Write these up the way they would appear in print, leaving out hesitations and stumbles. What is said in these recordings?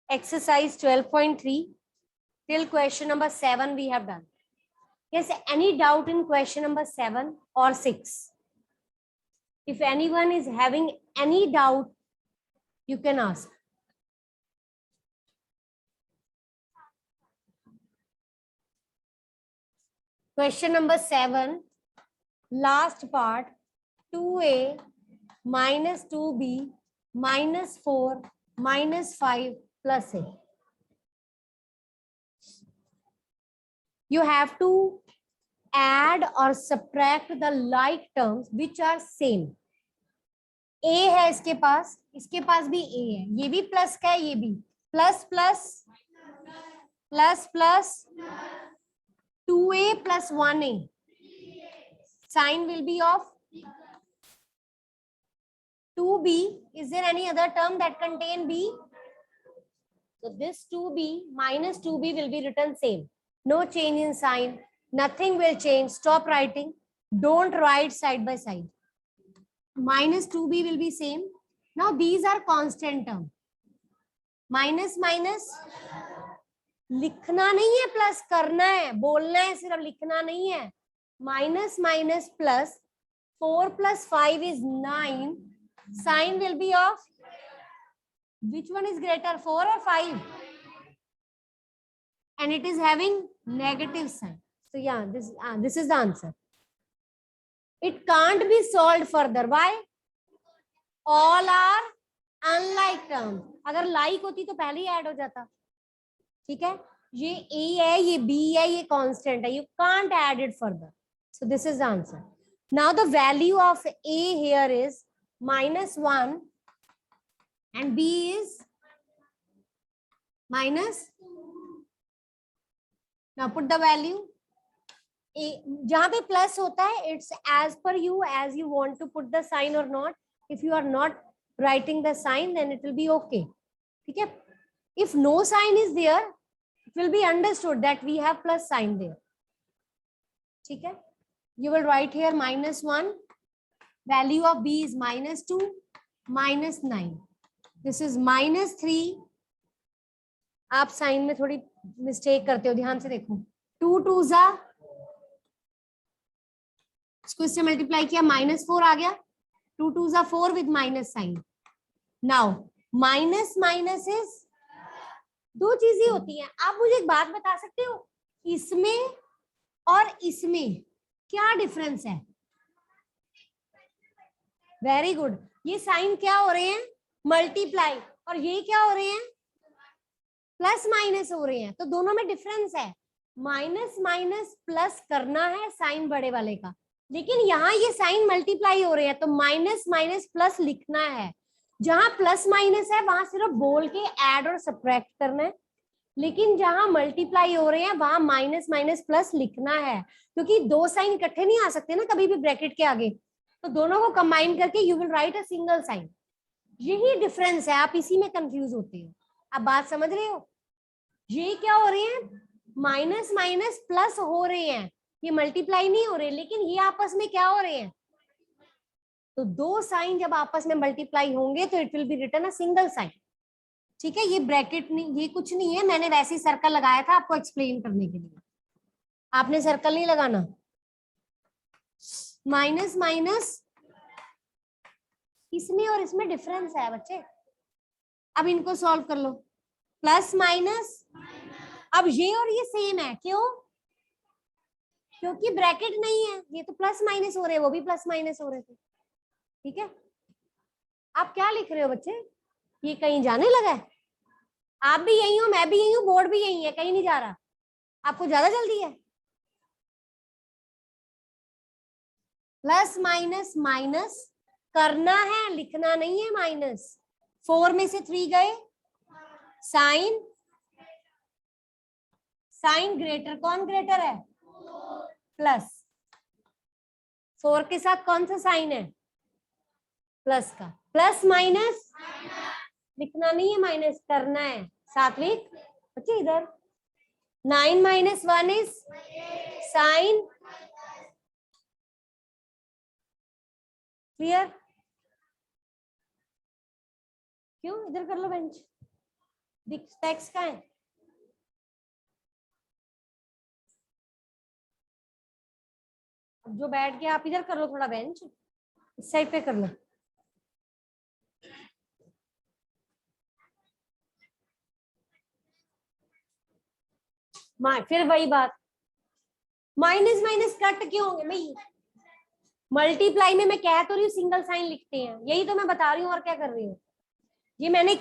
exercise 12.3 till question number 7 we have done. Yes, any doubt in question number 7 or 6? If anyone is having any doubt, you can ask. Question number 7, last part, 2a minus 2b minus 4 minus 5 plus a. You have to add or subtract the like terms which are same. a है इसके पास भी a है, ये भी plus का है, ये भी plus plus plus plus 2a plus 1a. Sign will be of 2b. Is there any other term that contain b? So this 2b minus 2b will be written same. No change in sign. Nothing will change. Stop writing. Don't write side by side. Minus 2b will be same. Now these are constant term. Minus minus. लिखना नहीं है, plus करना है, बोलना है, सिर्फ लिखना नहीं है. Minus minus plus 4 plus 5 is 9. Sign will be of which one is greater, 4 or 5? And it is having negative sign. So yeah, this is the answer. It can't be solved further. Why? All are unlike terms. अगर like होती तो पहले ही add हो जाता. ठीक है, ये a है, ये b है, ये कांस्टेंट है. You can't add it further. So this is the answer. Now the value of a here is -1 and b is minus. Now put the value. a जहां पे प्लस होता है, it's as per you, as you want to put the sign or not. If you are not writing the sign, then it will be okay. ठीक है. If no sign is there, it will be understood that we have plus sign there. ठीक है. You will write here -1. Value of b is -2, -9. This is -3. आप sign में थोड़ी mistake करते हो, ध्यान से देखो. 2 2 जा, इसको इससे मल्टीप्लाई किया, -4 आ गया. 2 2 जा 4 with minus sign. Now minus minus is, दो चीजें होती हैं. आप मुझे एक बात बता सकते हो, इसमें और इसमें क्या डिफरेंस है? Very good. ये साइन क्या हो रहे हैं? मल्टीप्लाई. और ये क्या हो रहे हैं? प्लस माइनस हो रहे हैं. तो दोनों में डिफरेंस है. माइनस माइनस प्लस करना है साइन बड़े वाले का, लेकिन यहाँ ये साइन मल्टीप्लाई हो रहे हैं, तो माइनस माइनस प्लस लिखना है. जहां प्लस माइनस है वहां सिर्फ बोल के ऐड और सब्ट्रैक्ट करना है, लेकिन जहां मल्टीप्लाई हो रहे हैं वहां माइनस माइनस प्लस लिखना है, क्योंकि दो साइन इकट्ठे नहीं आ सकते ना कभी भी ब्रैकेट के आगे. तो दोनों को कंबाइन करके you will write a single sign. यही डिफरेंस है, आप इसी में कंफ्यूज होते हो. आप बात समझ रहे हो? ये क्या हो रहे हैं? माइनस माइनस प्लस हो रहे हैं, ये मल्टीप्लाई नहीं हो रहे, लेकिन ये आपस में क्या हो रहे हैं? तो दो साइन जब आपस में मल्टीप्लाई होंगे तो it will be written a single sign. ठीक है. ये ब्रैकेट नहीं, ये कुछ नहीं है, मैंने वैसे ही सर्कल लगाया था आपको एक्सप्लेन करने के लिए. आपने सर्कल नहीं लगाना. माइनस माइनस, इसमें और इसमें डिफरेंस है बच्चे. अब इनको सॉल्व कर लो. प्लस माइनस, अब ये और ये सेम है. क्यों? क्योंकि ब्रैकेट नहीं है. ये तो प्लस माइनस हो रहे, वो भी प्लस माइनस हो रहे थे. ठीक है. आप क्या लिख रहे हो बच्चे? ये कहीं जाने लगा है? आप भी यही हो, मैं भी यही हूँ, बोर्ड भी यही है, कहीं नहीं जा रहा. आपको ज्यादा जल्दी है? प्लस माइनस माइनस करना है, लिखना नहीं है. माइनस 4 में से 3 गए, साइन साइन ग्रेटर, कौन ग्रेटर है? प्लस. 4 के साथ कौन सा साइन है? प्लस का. प्लस माइनस लिखना नहीं है, माइनस करना है. सात्विक बच्चे इधर. 9 - 1 इज साइन. क्लियर? क्यों? इधर कर लो बेंच. दिखता एक्स का है, अब जो बैठ गया आप इधर कर लो, थोड़ा बेंच इस साइड पे कर लो। फिर वही बात, माइनस माइनस कट क्यों होंगे भाई, मल्टीप्लाई में मैं कह तो रही हूँ सिंगल साइन लिखते हैं, यही तो मैं बता रही हूँ, और क्या कर रही हूँ। ये मैंने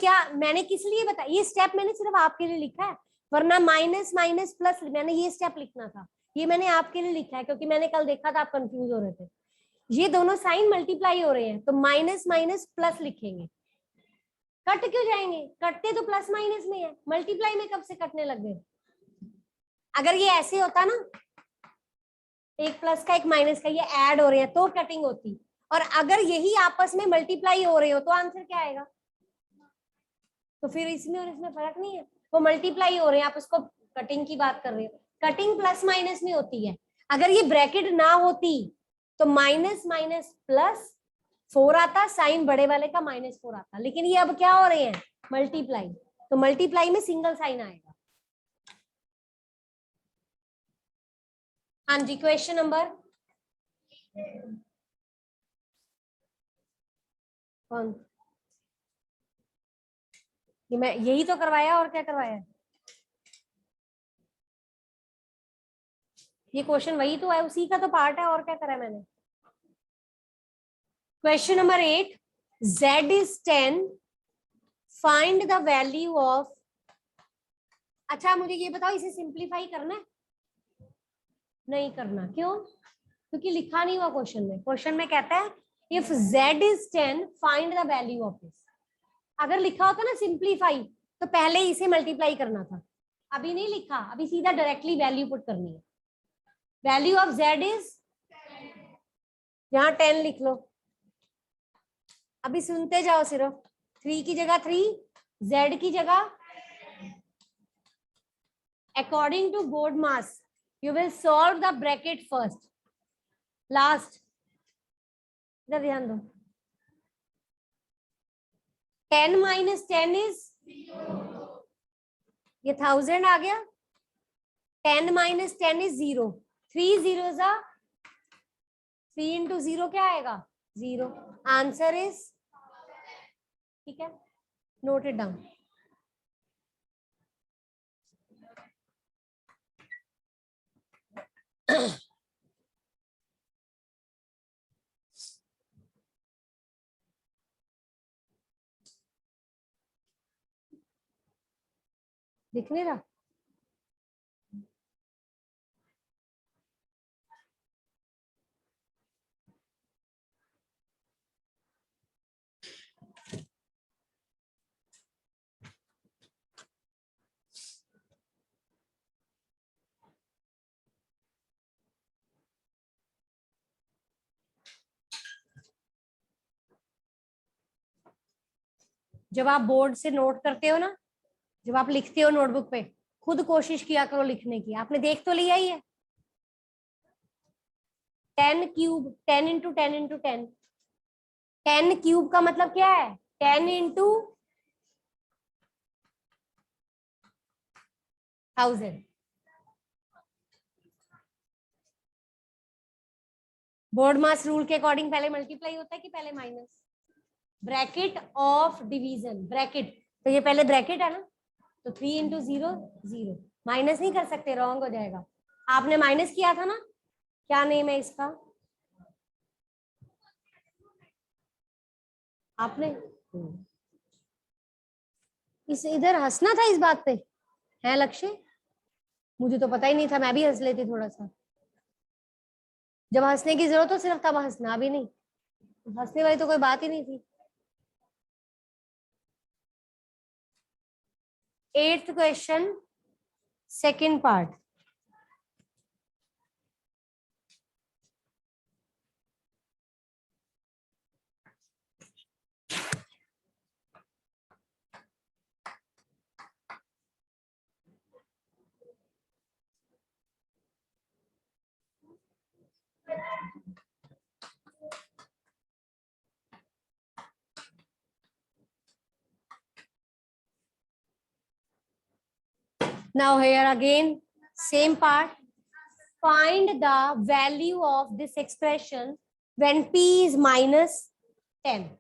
किस लिए बताया, ये स्टेप मैंने सिर्फ आपके लिए लिखा है, वरना माइनस माइनस प्लस मैंने ये स्टेप लिखना था, ये मैंने आपके लिए लिखा है क्योंकि मैंने कल देखा था आप कंफ्यूज हो रहे थे। ये दोनों साइन मल्टीप्लाई हो रहे हैं तो माइनस माइनस प्लस लिखेंगे। कट क्यों जाएंगे, कटते तो प्लस माइनस में है, मल्टीप्लाई में कब से कटने लग गए। अगर ये ऐसे होता ना, एक प्लस का एक माइनस का, ये ऐड हो रहे हैं तो कटिंग होती, और अगर यही आपस में मल्टीप्लाई हो रहे हो तो आंसर क्या आएगा। तो फिर इसमें और इसमें फर्क नहीं है, वो मल्टीप्लाई हो रहे हैं, आप उसको कटिंग की बात कर रहे हो, कटिंग प्लस माइनस में होती है। अगर ये ब्रैकेट ना होती तो माइनस माइनस प्लस 4 आता, साइन बड़े वाले का -4 आता, लेकिन ये अब क्या हो रहे हैं, मल्टीप्लाई, तो मल्टीप्लाई में सिंगल साइन आएगा। हाँ जी, क्वेश्चन नंबर कौन, ये मैं यही तो करवाया, और क्या करवाया, ये क्वेश्चन वही तो है, उसी का तो पार्ट है, और क्या करा मैंने। Question number 8, z is 10, find the value of. अच्छा मुझे ये बताओ, इसे सिंप्लीफाई करना है, नहीं करना, क्यों, क्योंकि लिखा नहीं हुआ क्वेश्चन में, क्वेश्चन में कहता है if z is 10 find the value of this. अगर लिखा होता ना सिंप्लीफाई तो पहले इसे मल्टीप्लाई करना था, अभी नहीं लिखा, अभी सीधा डायरेक्टली वैल्यू पुट करनी है। वैल्यू ऑफ z इज, यहाँ 10 लिख लो, अभी सुनते जाओ सिर्फ, 3 की जगह 3, z की जगह according to board mass you will solve the bracket first, last, इधर ध्यान दो, 10 minus 10 is, ये 1000 आ गया, 10 minus 10 is 0, 3 zeros are 3 into 0 क्या आएगा, 0, आंसर इज, ठीक है, नोट इट डाउन। दिख नहीं रहा, जब आप बोर्ड से नोट करते हो ना, जब आप लिखते हो नोटबुक पे, खुद कोशिश किया करो लिखने की, आपने देख तो लिया ही है, 10 क्यूब, 10 इंटू 10 इंटू 10, 10 क्यूब का मतलब क्या है, 10 इंटू 1000, बोर्ड मास रूल के अकॉर्डिंग पहले मल्टीप्लाई होता है कि पहले minus, bracket of division, bracket, तो ये पहले ब्रैकेट है ना, तो 3 इंटू 0 0, माइनस नहीं कर सकते, रॉन्ग हो जाएगा, आपने माइनस किया था ना, क्या नेम है इसका, आपने इस इधर हंसना था इस बात पे, है लक्ष्य, मुझे तो पता ही नहीं था, मैं भी हंस लेती थोड़ा सा, जब हंसने की जरूरत हो सिर्फ तब हंसना, अभी नहीं, हंसने वाली तो कोई बात ही नहीं थी। 8th question, second part, Now here again, same part. Find the value of this expression when p is minus 10.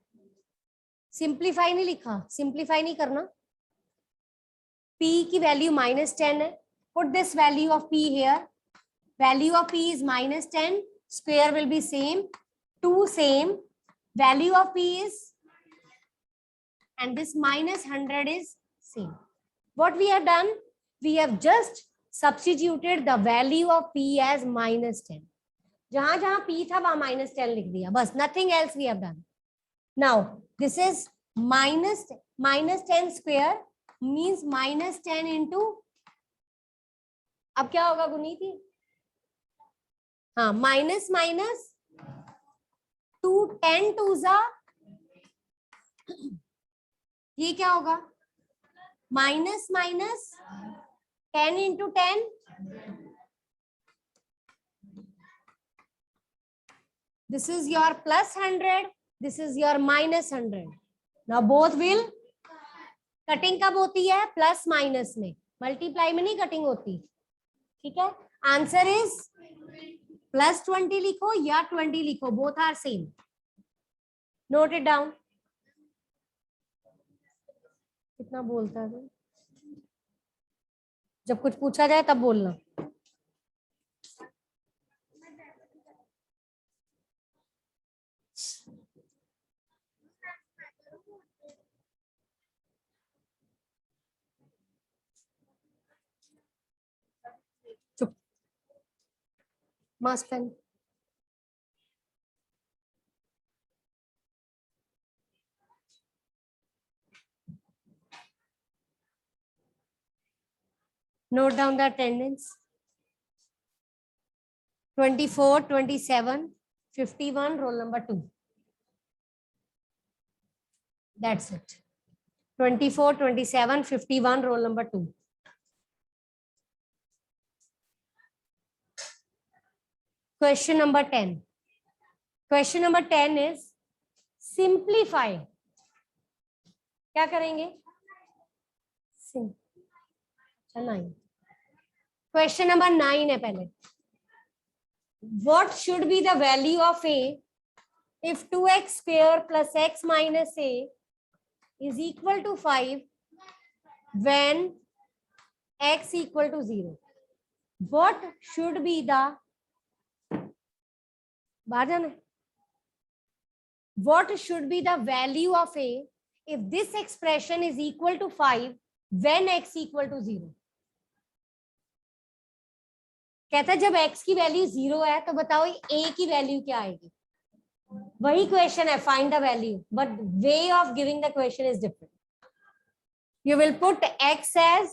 Simplify नहीं लिखा, सिंप्लीफाई नहीं करना. p की वैल्यू -10 है. Put this value of p here. Value of p is -10. Square will be same. 2 same. Value of p is, and this -100 is same. What we have done? We have just substituted the value of p as -10. जहां जहां p था वहां -10 लिख दिया बस. Nothing else we have done. Now this is -10 square means -10 into, अब क्या होगा गुनीति? हाँ, माइनस 2 10 टू जा, ये क्या होगा? -10 into 10, this is your +100, this is your -100. Now both will, cutting कब होती है? प्लस माइनस में, मल्टीप्लाई में नहीं कटिंग होती. ठीक है. आंसर इज +20 लिखो या 20 लिखो, both are same. Note it down. कितना बोलता है? जब कुछ पूछा जाए तब बोलना. चुप. Mask pen. Note down the attendance. 24, 27, 51, roll number 2. That's it. 24, 27, 51, roll number 2. Question number 10. Question number 10 is simplify. क्या करेंगे? 9. Question number 9 है पहले. What should be the value of a if 2x square plus x minus a is equal to 5 when x equal to 0? What should be the, बाहर जाना है. What should be the value of a if this expression is equal to 5 when x equal to 0? कहता है जब x की value 0 है तो बताओ a की वैल्यू क्या आएगी. वही क्वेश्चन है, find the value, but way of giving the question is different. You will put x as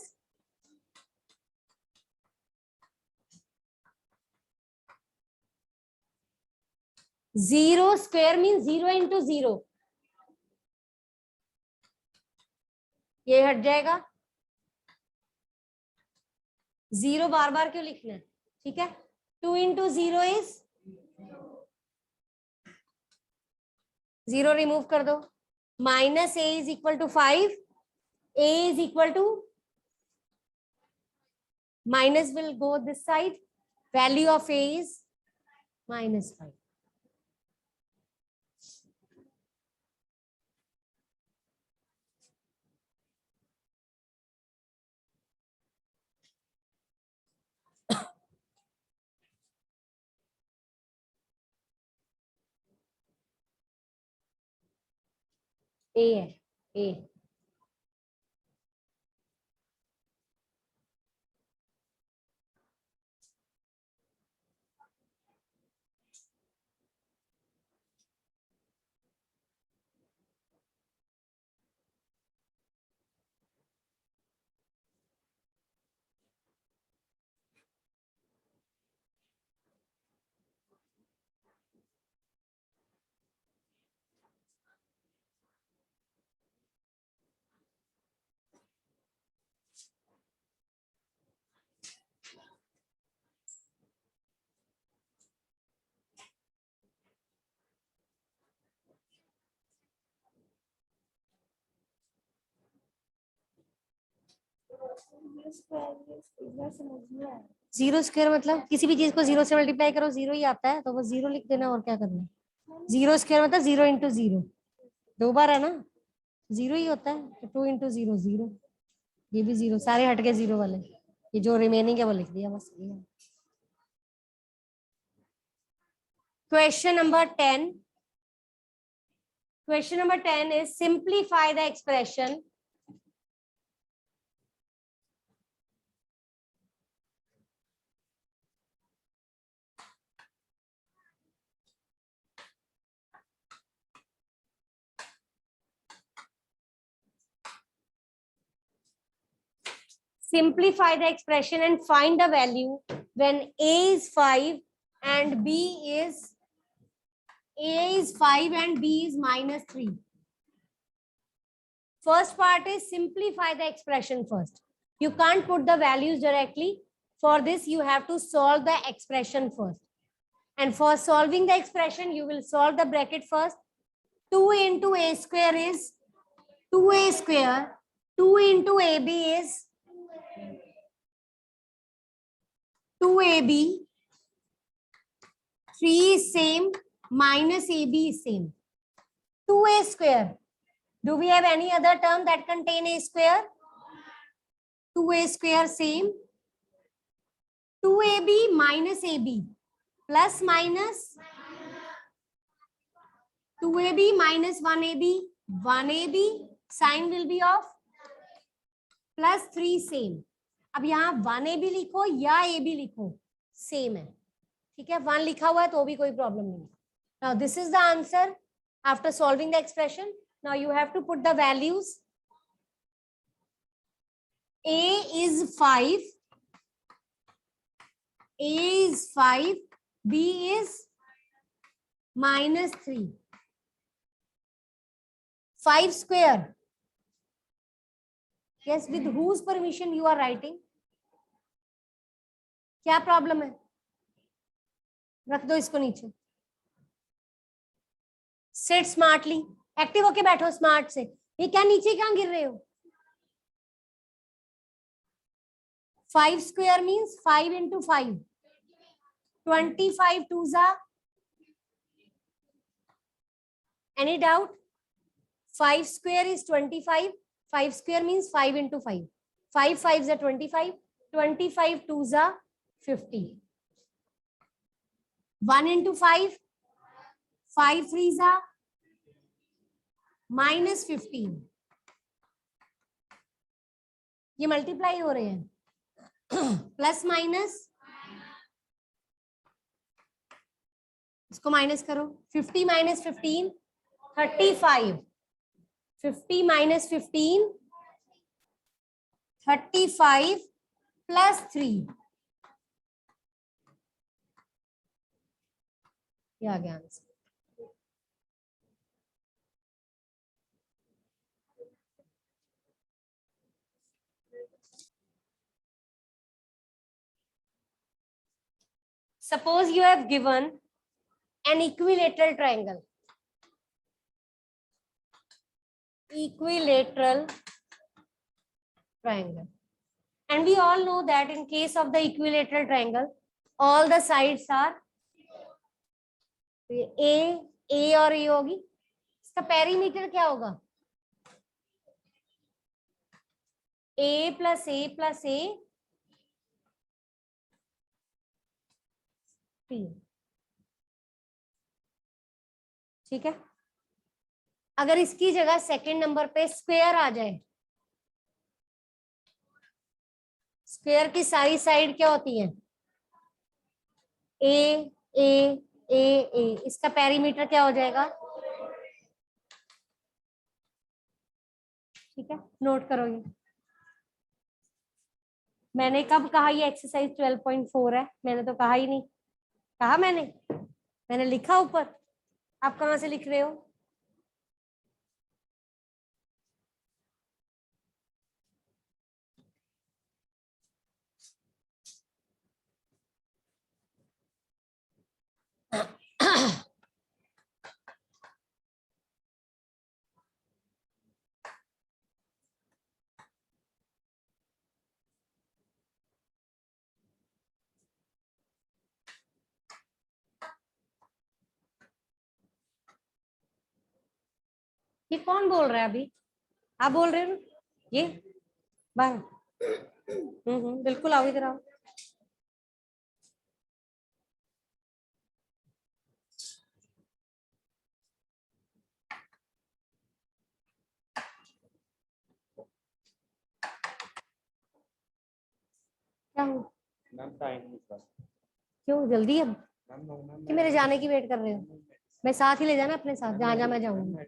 zero square mean 0 into 0. ये हट जाएगा. 0 बार बार क्यों लिखना है? ठीक है. 2 into 0 is 0, रिमूव कर दो. Minus a is equal to 5. a is equal to, minus will go this side. Value of a is -5. a है, a. जीरो स्क्वायर मतलब किसी भी चीज को जीरो से मल्टीप्लाई करो जीरो ही आता है, तो वो जीरो लिख देना, और क्या करना है। जीरो स्क्वायर मतलब जीरो इंटू जीरो, दो बार है ना, जीरो ही होता है, तो टू इंटू जीरो जीरो, ये भी जीरो, सारे हट गए जीरो वाले, ये जो रिमेनिंग है वो लिख दिया बस। Question number 10, question number 10 is simplify the expression simplify the expression and find the value when a is 5 and b is a is 5 and b is minus 3. First part is simplify the expression first. You can't put the values directly. For this, you have to solve the expression first. And for solving the expression, you will solve the bracket first. 2 into a square is 2a square. 2 into ab is 2ab. 3 is same, minus ab is same. 2a square. Do we have any other term that contain a square? 2a square same. 2ab minus ab. Plus minus 2ab minus 1ab. 1ab sign will be of plus 3 same. अब यहाँ 1ab लिखो या ab लिखो same है, ठीक है, 1 लिखा हुआ है तो भी कोई प्रॉब्लम नहीं. Now this is the answer after solving the expression. Now you have to put the values. A is 5. A is 5. B is minus 3. 5 square. Yes, with whose permission you are writing? क्या problem है? रख दो इसको नीचे. Sit smartly. Active होके बैठो smart से. ये क्या नीचे कहाँ गिर रहे हो? 5 square means 5 into 5. 25 twos are. Any doubt? 5 square is 25. 5 square means 5 into 5. 5 5s are 25. 25 twos are 50. 1 into 5. 5 threes are minus 15. ये मल्टीप्लाई हो रहे हैं. प्लस माइनस, इसको माइनस करो. 50 minus 15, 35. 50 minus 15, 35 plus 3. ये आ गया answer. Suppose you have given an equilateral triangle. Equilateral triangle. And we all know that in case of the equilateral triangle, all the sides are A और A होगी. इसका perimeter क्या होगा? A plus A plus A. ठीक है. अगर इसकी जगह सेकंड नंबर पे स्क्वायर आ जाए, स्क्वायर की सारी साइड क्या होती है? ए ए ए ए. इसका पेरीमीटर क्या हो जाएगा? ठीक है, नोट करो. ये मैंने कब कहा ये एक्सरसाइज 12.4 है? मैंने तो कहा ही नहीं. कहा मैंने लिखा ऊपर. आप कहां से लिख रहे हो? ये कौन बोल रहा है अभी? आप बोल रहे हो? ये बाहर। बिल्कुल आओ, इधर आओ। क्या हो? क्यों जल्दी है कि मेरे जाने की वेट कर रहे हो? मैं साथ ही ले जाना अपने साथ, जहां जहां मैं जाऊंगी।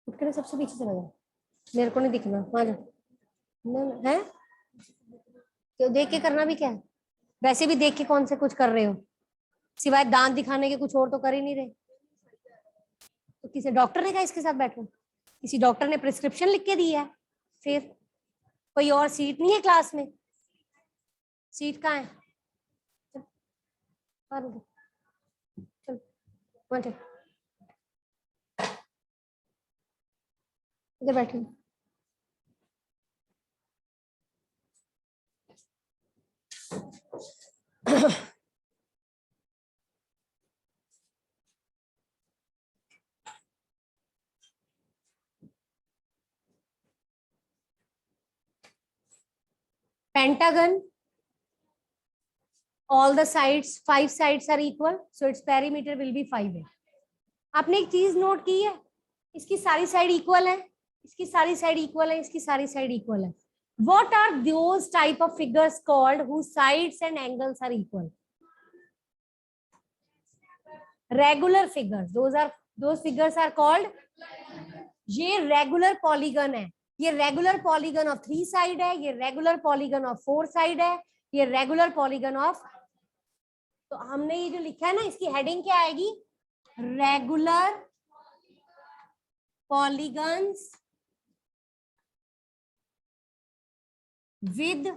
उठ के ना सबसे पीछे चला जाओ, मेरे को नहीं दिखना, वहां जाओ। है क्यों देख के करना भी क्या है? वैसे भी देख के कौन से कुछ कर रहे हो, सिवाय दांत दिखाने के कुछ और तो कर ही नहीं रहे। तो किसी डॉक्टर ने कहा इसके साथ बैठो? किसी डॉक्टर ने प्रिस्क्रिप्शन लिख के दी है? फिर कोई और सीट नहीं है क्लास में? सीट कहाँ है? चल चल वहाँ चल, इधर बैठो। Pentagon, all the sides, 5 sides are equal, so its perimeter will be 5 है। आपने एक चीज नोट की है, इसकी सारी साइड इक्वल है, इसकी सारी साइड इक्वल है, इसकी सारी साइड इक्वल है। What are those type of figures called whose sides and angles are equal? Regular figures. Those figures are called, ये रेगुलर पॉलीगन है, ये रेगुलर पॉलीगन ऑफ 3 साइड है, ये रेगुलर पॉलीगन ऑफ 4 साइड है, ये regular polygon of, तो हमने ये जो लिखा है ना, इसकी हेडिंग क्या आएगी? Regular polygons with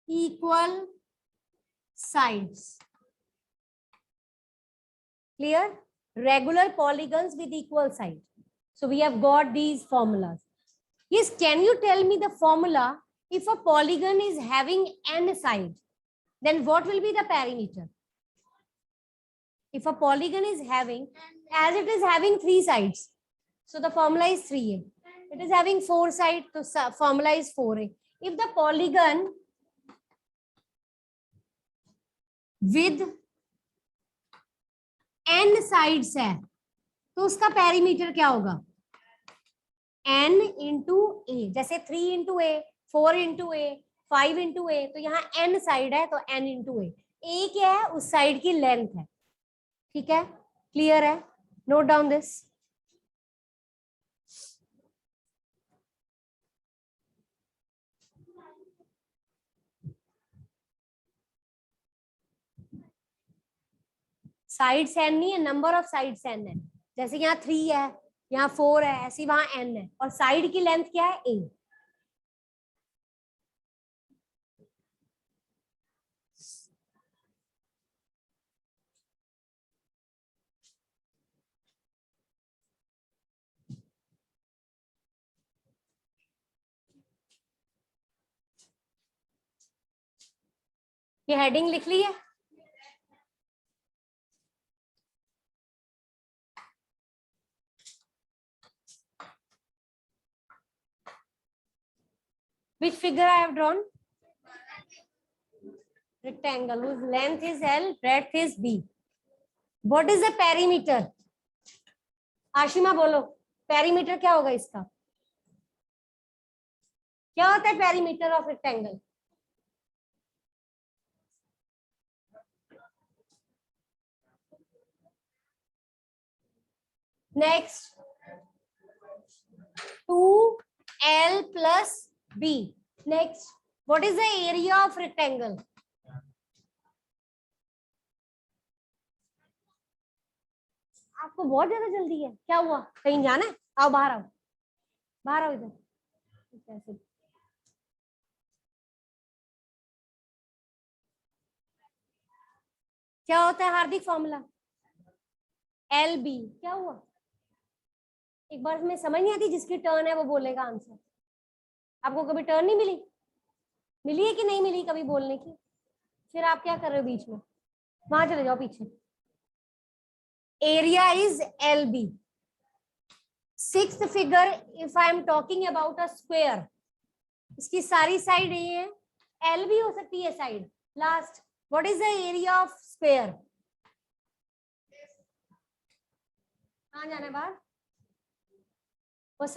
equal sides. Clear? Regular polygons with equal sides. So we have got these formulas. Yes, can you tell me the formula? If a polygon is having n sides, then what will be the perimeter? If a polygon is having, as it is having 3 sides, so the formula is 3a. It is having 4 sides, so formula is 4a. If the polygon with n sides है, तो उसका perimeter क्या होगा? n into ए, जैसे 3 into ए, 4 into ए, 5 into ए, तो यहाँ n side है तो n इंटू ए क्या है? उस साइड की लेंथ है। ठीक है, क्लियर है? Note down this. Sides n नहीं है, नंबर ऑफ साइड्स n है। जैसे यहाँ 3 है, यहाँ 4 है, ऐसी वहां n है, और साइड की लेंथ क्या है? a। ये हेडिंग लिख ली है? Which figure I have drawn? Rectangle whose length is L, breadth is B. What is the perimeter? Ashima बोलो, पेरीमीटर क्या होगा इसका? क्या होता है perimeter of rectangle? Next 2L plus B. Next, what is the area of rectangle? आपको बहुत ज्यादा जल्दी है, क्या हुआ? कहीं जाना है? आओ बाहर आओ, बाहर आओ इधर। क्या होता है हार्दिक फॉर्मूला? LB। क्या हुआ? एक बार में समझ नहीं आती, जिसकी टर्न है वो बोलेगा आंसर। आपको कभी टर्न नहीं मिली? मिली है कि नहीं मिली कभी बोलने की? फिर आप क्या कर रहे हो बीच में? वहां चले जाओ पीछे। Area is LB। Sixth figure, if I am talking about a square, इसकी सारी साइड ये है, L भी हो सकती है side. Last, what is the area of square? कहाँ जाना है बाहर? वो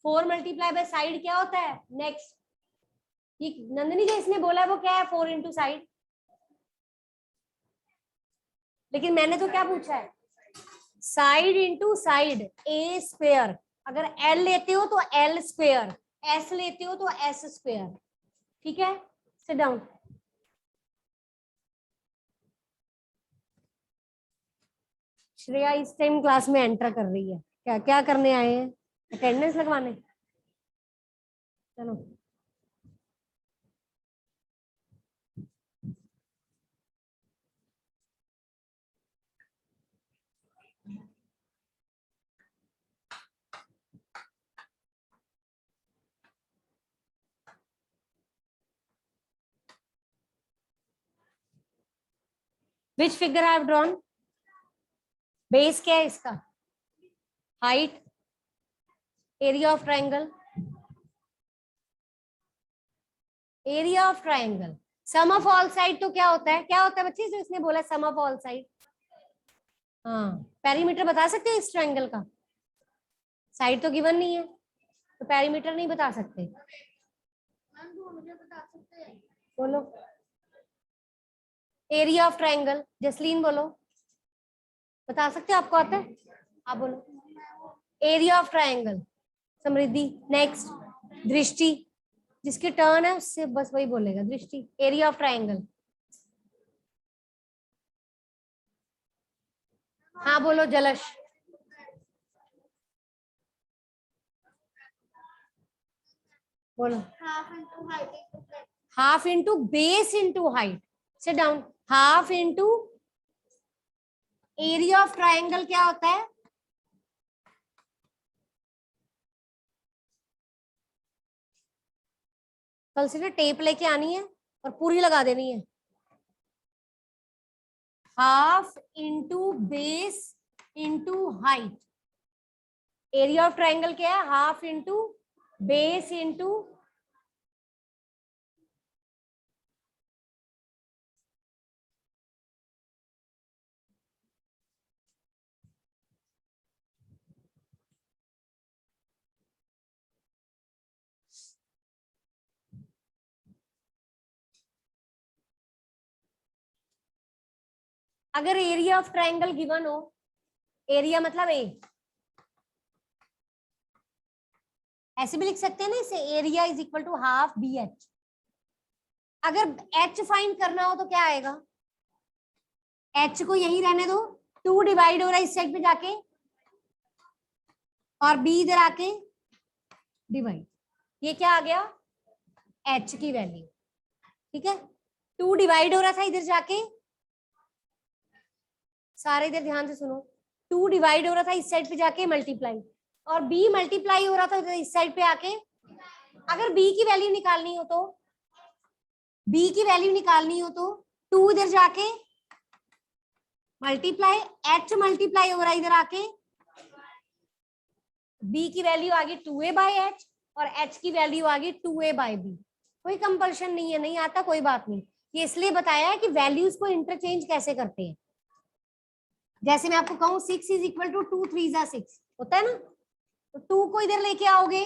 4 मल्टीप्लाई बाय साइड क्या होता है? नेक्स्ट, ये नंदिनी जो इसने बोला है वो क्या है? 4 इंटू साइड। लेकिन मैंने तो क्या पूछा है? साइड इंटू साइड, ए स्क्वायर। अगर L लेते हो तो L स्क्वायर, S लेते हो तो S स्क्वायर। ठीक है, सिट डाउन। श्रेया इस टाइम क्लास में एंटर कर रही है। क्या क्या करने आए हैं? अटेंडेंस लगवाने? चलो। Which figure I have drawn? Base क्या है इसका? Height, area of triangle, area of triangle, sum of all side तो क्या होता है? क्या होता है बच्चे जो इसने बोला सम ऑफ ऑल साइड? हाँ, पेरीमीटर बता सकते हो इस ट्राइंगल का? साइड तो गिवन नहीं है तो पेरीमीटर नहीं बता सकते। बोलो एरिया ऑफ ट्राइंगल। जसलीन बोलो, बता सकते हो? आपको आता है? आप बोलो area of triangle. Samriddhi next. दृष्टि, जिसकी टर्न है उससे बस वही बोलेगा। दृष्टि, एरिया ऑफ ट्राइंगल। हाँ बोलो जलश। बोलो half into base into height. Sit down. Half into area of triangle क्या होता है? कल से टेप लेके आनी है और पूरी लगा देनी है। Half into base into height. Area of triangle क्या है? हाफ इंटू बेस इंटू, अगर एरिया ऑफ ट्राइंगल गिवन हो, एरिया मतलब ए, ऐसे भी लिख सकते हैं ना इसे, area is equal to half B H. अगर एच फाइंड करना हो तो क्या आएगा? एच को यही रहने दो, 2 डिवाइड हो रहा है इस साइड पे जाके और बी इधर आके डिवाइड। ये क्या आ गया? एच की वैल्यू। ठीक है, 2 डिवाइड हो रहा था इधर जाके, सारे इधर ध्यान से सुनो। 2 डिवाइड हो रहा था इस साइड पे जाके मल्टीप्लाई, और बी मल्टीप्लाई हो रहा था इस साइड पे आके। अगर बी की वैल्यू निकालनी हो तो, बी की वैल्यू निकालनी हो तो 2 इधर जाके मल्टीप्लाई, एच मल्टीप्लाई हो रहा है इधर आके, बी की वैल्यू आ गई 2a बाई एच और एच की वैल्यू आ गई 2a बाई बी। कोई कंपल्शन नहीं है, नहीं आता कोई बात नहीं। ये इसलिए बताया है कि वैल्यूज को इंटरचेंज कैसे करते हैं। जैसे मैं आपको कहूँ 6 इज इक्वल टू 2 3 जा 6 होता है ना, तो 2 को इधर लेके आओगे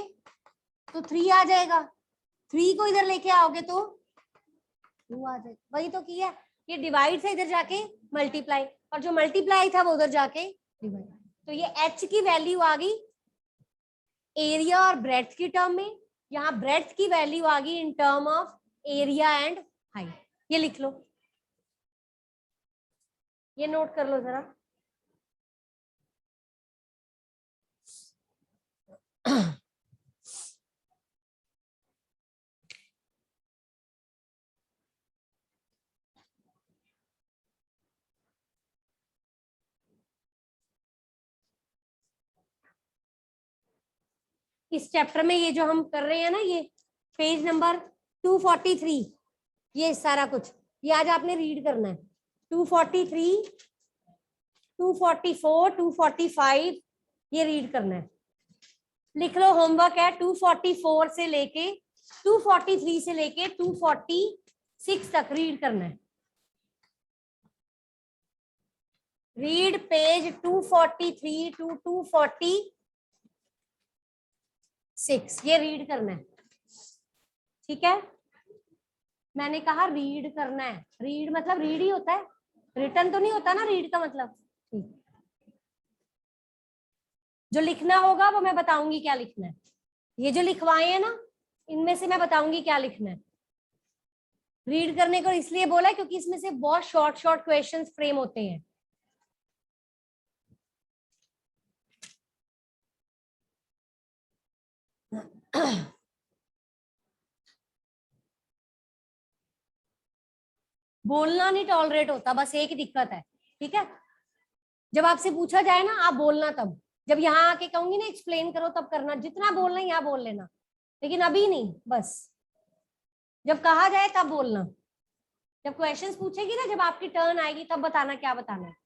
तो 3 आ जाएगा, 3 को इधर लेके आओगे तो 2 आ जाएगा। वही तो किया, ये डिवाइड से इधर जाके मल्टीप्लाई, और जो मल्टीप्लाई था वो उधर जाके डिवाइड। तो ये एच की वैल्यू आ गई एरिया और ब्रेड्थ की टर्म में, यहाँ ब्रेड्थ की वैल्यू आ गई in term of area and height. ये लिख लो, ये नोट कर लो जरा। इस चैप्टर में ये जो हम कर रहे हैं ना, ये पेज नंबर 243 ये सारा कुछ, ये आज आपने रीड करना है। 243, 244, 245 ये रीड करना है। लिख लो, होमवर्क है 244 से लेके 243 से लेके 246 तक रीड करना है। रीड पेज 243 टू 246 ये रीड करना है, ठीक है। मैंने कहा रीड करना है, रीड मतलब रीड ही होता है, रिटर्न तो नहीं होता ना रीड का मतलब। ठीक, जो लिखना होगा वो मैं बताऊंगी क्या लिखना है। ये जो लिखवाए हैं ना, इनमें से मैं बताऊंगी क्या लिखना है। रीड करने को इसलिए बोला है क्योंकि इसमें से बहुत शॉर्ट शॉर्ट क्वेश्चंस फ्रेम होते हैं। बोलना नहीं टॉलरेट होता, बस एक दिक्कत है, ठीक है। जब आपसे पूछा जाए ना आप बोलना, तब जब यहाँ आके कहूंगी ना एक्सप्लेन करो तब करना, जितना बोलना है यहाँ बोल लेना, लेकिन अभी नहीं, बस जब कहा जाए तब बोलना। जब क्वेश्चंस पूछेगी ना, जब आपकी टर्न आएगी तब बताना क्या बताना है।